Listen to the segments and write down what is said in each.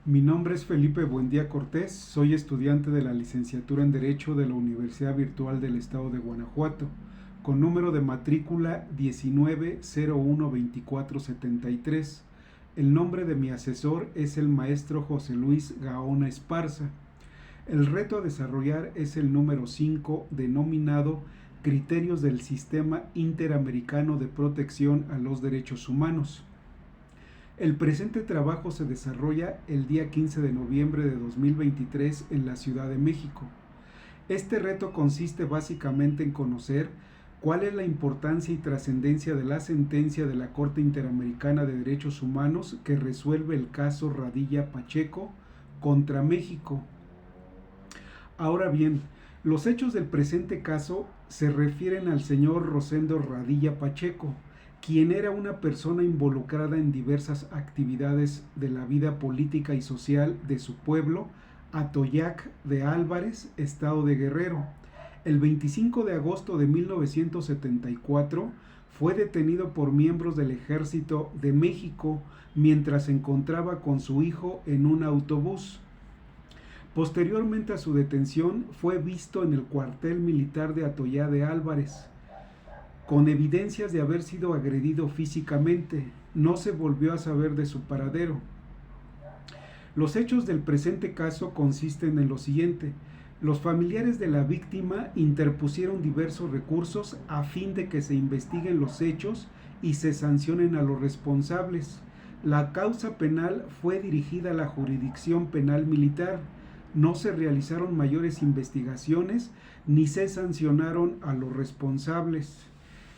Mi nombre es Felipe Buendía Cortés, soy estudiante de la licenciatura en Derecho de la Universidad Virtual del Estado de Guanajuato, con número de matrícula 19012473. El nombre de mi asesor es el maestro José Luis Gaona Esparza. El reto a desarrollar es el número 5, denominado Criterios del Sistema Interamericano de Protección a los Derechos Humanos. El presente trabajo se desarrolla el día 15 de noviembre de 2023 en la Ciudad de México. Este reto consiste básicamente en conocer cuál es la importancia y trascendencia de la sentencia de la Corte Interamericana de Derechos Humanos que resuelve el caso Radilla Pacheco contra México. Ahora bien, los hechos del presente caso se refieren al señor Rosendo Radilla Pacheco, quien era una persona involucrada en diversas actividades de la vida política y social de su pueblo, Atoyac de Álvarez, estado de Guerrero. El 25 de agosto de 1974 fue detenido por miembros del Ejército de México mientras se encontraba con su hijo en un autobús. Posteriormente a su detención fue visto en el cuartel militar de Atoyac de Álvarez, con evidencias de haber sido agredido físicamente. No se volvió a saber de su paradero. Los hechos del presente caso consisten en lo siguiente. Los familiares de la víctima interpusieron diversos recursos a fin de que se investiguen los hechos y se sancionen a los responsables. La causa penal fue dirigida a la jurisdicción penal militar. No se realizaron mayores investigaciones ni se sancionaron a los responsables.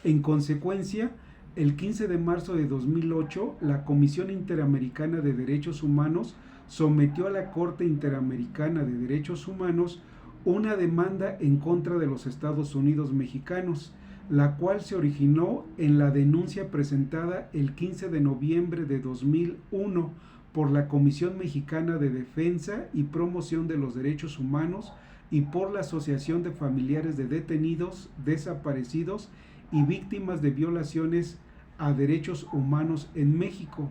En consecuencia, el 15 de marzo de 2008, la Comisión Interamericana de Derechos Humanos sometió a la Corte Interamericana de Derechos Humanos una demanda en contra de los Estados Unidos mexicanos, la cual se originó en la denuncia presentada el 15 de noviembre de 2001 por la Comisión Mexicana de Defensa y Promoción de los Derechos Humanos y por la Asociación de Familiares de Detenidos, Desaparecidos y Víctimas de Violaciones a Derechos Humanos en México.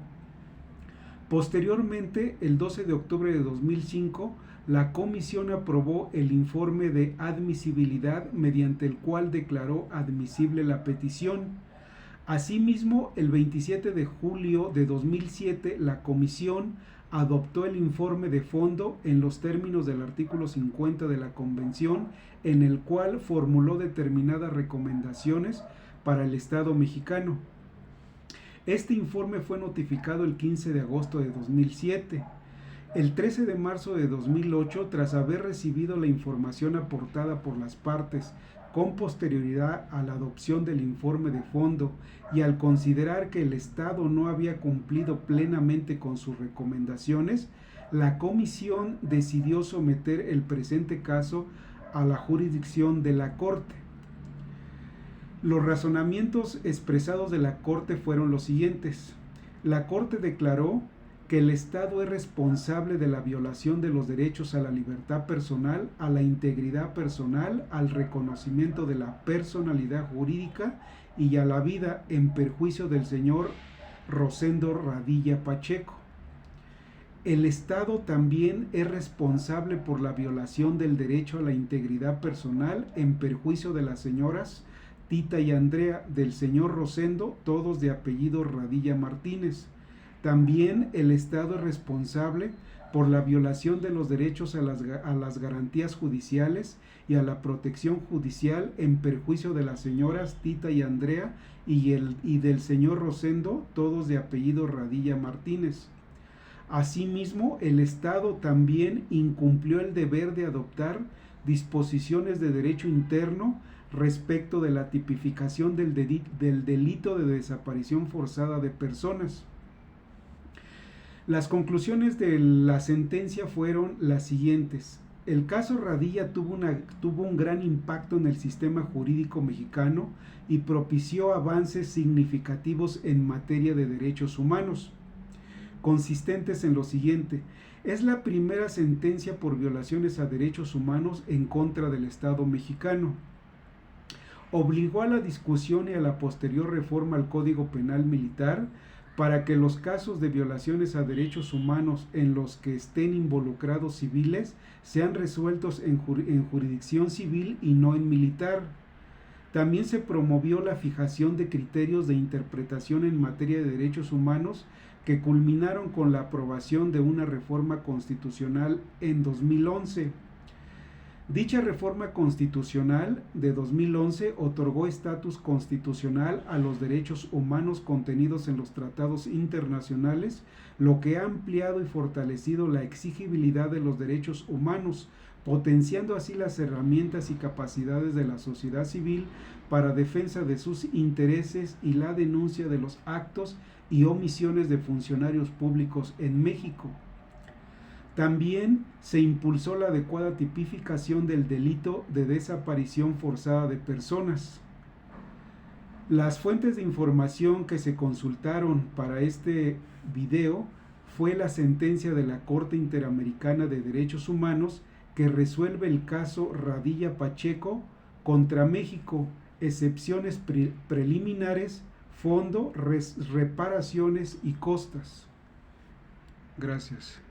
Posteriormente, el 12 de octubre de 2005, la comisión aprobó el informe de admisibilidad mediante el cual declaró admisible la petición. Asimismo, el 27 de julio de 2007, la comisión adoptó el informe de fondo en los términos del artículo 50 de la Convención, en el cual formuló determinadas recomendaciones para el Estado mexicano. Este informe fue notificado el 15 de agosto de 2007. El 13 de marzo de 2008, tras haber recibido la información aportada por las partes con posterioridad a la adopción del informe de fondo y al considerar que el Estado no había cumplido plenamente con sus recomendaciones, la comisión decidió someter el presente caso a la jurisdicción de la Corte. Los razonamientos expresados de la Corte fueron los siguientes. La Corte declaró que el Estado es responsable de la violación de los derechos a la libertad personal, a la integridad personal, al reconocimiento de la personalidad jurídica y a la vida en perjuicio del señor Rosendo Radilla Pacheco. El Estado también es responsable por la violación del derecho a la integridad personal en perjuicio de las señoras Tita y Andrea, del señor Rosendo, todos de apellido Radilla Martínez. También el Estado es responsable por la violación de los derechos a las garantías judiciales y a la protección judicial en perjuicio de las señoras Tita y Andrea y del señor Rosendo, todos de apellido Radilla Martínez. Asimismo, el Estado también incumplió el deber de adoptar disposiciones de derecho interno respecto de la tipificación del delito de desaparición forzada de personas. Las conclusiones de la sentencia fueron las siguientes. El caso Radilla tuvo un gran impacto en el sistema jurídico mexicano y propició avances significativos en materia de derechos humanos, consistentes en lo siguiente. Es la primera sentencia por violaciones a derechos humanos en contra del Estado mexicano. Obligó a la discusión y a la posterior reforma al Código Penal Militar para que los casos de violaciones a derechos humanos en los que estén involucrados civiles sean resueltos en jurisdicción civil y no en militar. También se promovió la fijación de criterios de interpretación en materia de derechos humanos que culminaron con la aprobación de una reforma constitucional en 2011. Dicha reforma constitucional de 2011 otorgó estatus constitucional a los derechos humanos contenidos en los tratados internacionales, lo que ha ampliado y fortalecido la exigibilidad de los derechos humanos, potenciando así las herramientas y capacidades de la sociedad civil para defensa de sus intereses y la denuncia de los actos y omisiones de funcionarios públicos en México. También se impulsó la adecuada tipificación del delito de desaparición forzada de personas. Las fuentes de información que se consultaron para este video fue la sentencia de la Corte Interamericana de Derechos Humanos que resuelve el caso Radilla Pacheco contra México, excepciones preliminares, fondo, reparaciones y costas. Gracias.